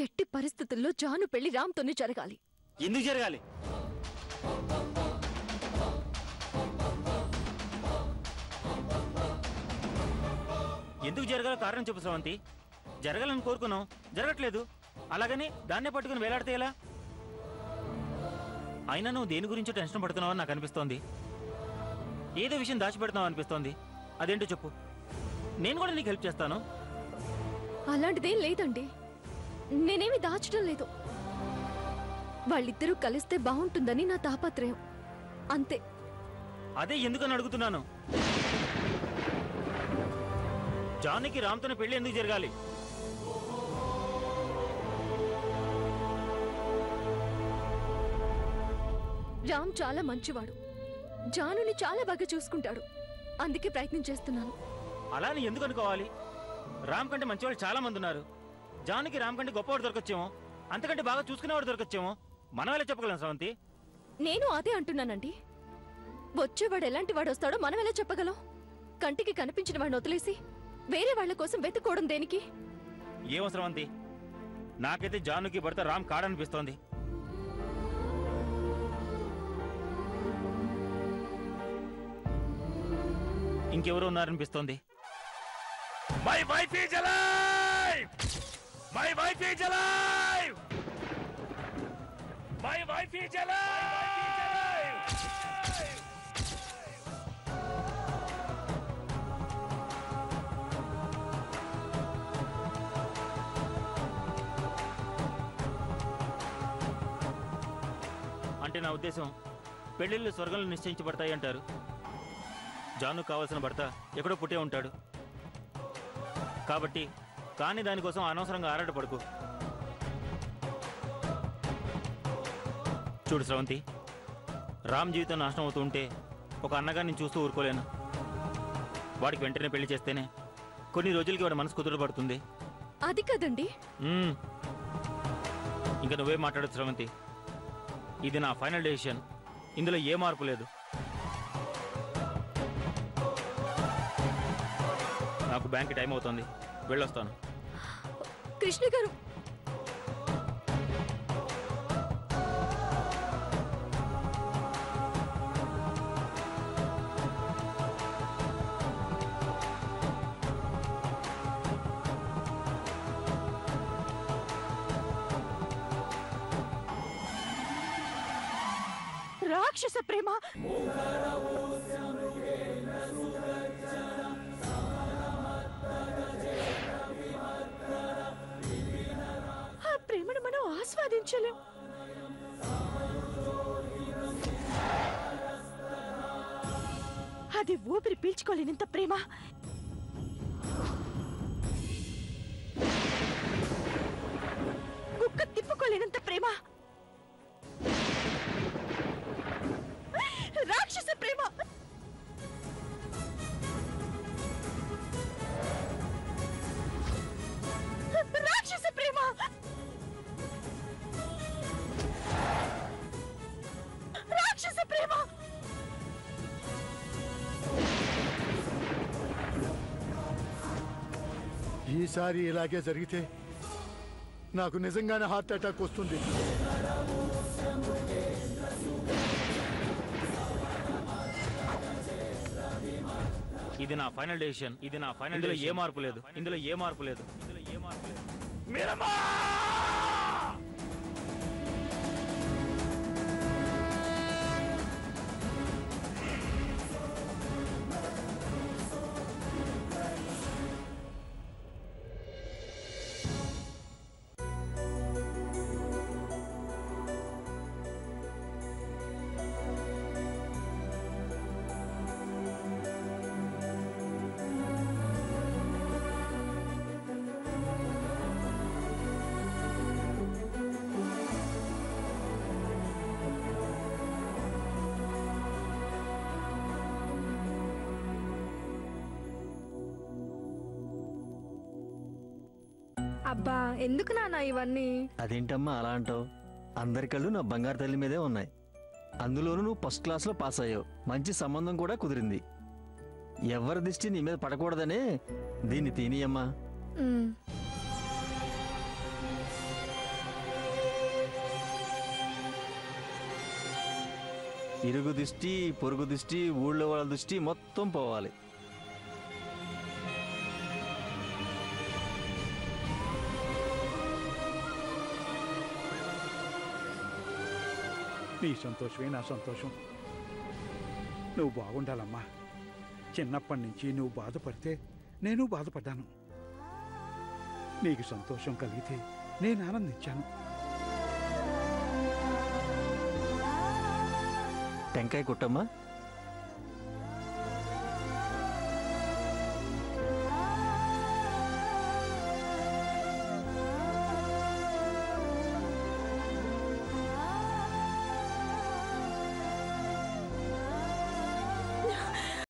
ఎట్టి పరిస్థితుల్లో జాను పెళ్లి రామ్తోనే జరగాలి. ఎందుకు జరగాలి? ఎందుకు జరగాలో కారణం చెప్పు స్రవంతి. జరగాలని కోరుకున్నాం, జరగట్లేదు. అలాగని దాన్నే పట్టుకుని వేలాడితే ఎలా? అయినా నువ్వు దేని గురించో టెన్షన్ పడుతున్నావని నాకు అనిపిస్తోంది. ఏదో విషయం దాచిపెడుతున్నావు అనిపిస్తోంది. అదేంటో చెప్పు, నేను కూడా నీకు హెల్ప్ చేస్తాను. అలాంటిదేం లేదండి, నేనేమి దాచడం లేదు. వాళ్ళిద్దరూ కలిస్తే బాగుంటుందని నా తాపత్రయం, అంతే. అదే ఎందుకని అడుగుతున్నాను. జానకి రామ్తోనే పెళ్లి ఎందుకు జరగాలి? రామ్ చాలా మంచివాడు, జానుని చాలా బాగా చూసుకుంటాడు. అందుకే ప్రయత్నం చేస్తున్నాను. అలానే ఎందుకు అనుకోవాలి? రామ్ కంటే మంచివాళ్ళు చాలా మంది ఉన్నారు. జానకి రామ్ కంటే గొప్పవాడు దొరకొచ్చేమో, అంతకంటే బాగా చూసుకునేవాడు దొరకొచ్చేమో. మనం ఎలా చెప్పగలం స్రవంతి? నేను అదే అంటున్నానండి. వచ్చేవాడు ఎలాంటి వాడు వస్తాడో మనం ఎలా చెప్పగలం? కంటికి కనిపించిన వాడిని వదిలేసి వేరే వాళ్ల కోసం వెతుక్కోవడం దేనికి? ఏమో స్రవంతి, నాకైతే జానుకి భర్త రామ్ కాడనిపిస్తోంది. ఇంకెవరు ఉన్నారనిపిస్తోంది. My wife is alive! My wife is alive! My wife is alive! అంటే నా ఉద్దేశం, పెళ్లిళ్ళు స్వర్గంలో నిశ్చయించబడతాయి అంటారు. జాను కావాల్సిన భర్త ఎక్కడో పుట్టే ఉంటాడు కాబట్టి, కానీ దానికోసం అనవసరంగా ఆరాటపడుకు. చూడు స్రవంతి, రామ్ జీవితం నాశనం అవుతూ ఉంటే ఒక అన్నగా నేను చూస్తూ ఊరుకోలేను. వాడికి వెంటనే పెళ్లి చేస్తేనే కొన్ని రోజులకి వాడి మనసు కుదుటపడుతుంది. అది కదండి. ఇంకా నువ్వే మాట్లాడదు స్రవంతి. ఇది నా ఫైనల్ డెసిషన్, ఇందులో ఏ మార్పు లేదు. నాకు బ్యాంక్ టైం అవుతుంది, వెళ్ళొస్తాను. కృష్ణ గారు, రాక్షస ప్రేమ, ఆ ప్రేమను మనం ఆస్వాదించలేం. అది ఊపిరి పీల్చుకోలేనంత ప్రేమ. కుక్క తిప్పుకోలేనంత ప్రేమ. రాక్షస ప్రేమ. రాక్షస ప్రేమ. రాక్షస ప్రేమ. ఈసారి ఇలాగే జరిగితే నాకు నిజంగానే హార్ట్ అటాక్ వస్తుంది. ఇది నా ఫైనల్ డెసిషన్, ఇది నా ఫైనల్. ఇందులో ఏ మార్పు లేదు, ఇందులో ఏ మార్పు లేదు, ఇందులో ఏ మార్పు లేదు. మీరమ్మా! అబ్బా, ఎందుకు నాన్న ఇవన్నీ? అదేంటమ్మా అలా అంటావు? అందరి కళ్ళు నా బంగారు తల్లి మీదే ఉన్నాయి. అందులోనూ నువ్వు ఫస్ట్ క్లాస్లో పాస్ అయ్యావు, మంచి సంబంధం కూడా కుదిరింది. ఎవరి దృష్టి నీ మీద పడకూడదనే దీన్ని తీనియమ్మా. ఇరుగు దిష్టి, పొరుగు దిష్టి, ఊళ్ళో వాళ్ళ దృష్టి మొత్తం పోవాలి. నీ సంతోషమే నా సంతోషం. నువ్వు బాగుండాలమ్మా. చిన్నప్పటి నుంచి నువ్వు బాధపడితే నేను బాధపడ్డాను. నీకు సంతోషం కలిగితే నేను ఆనందించాను. టెంకాయ కుట్టమ్మా.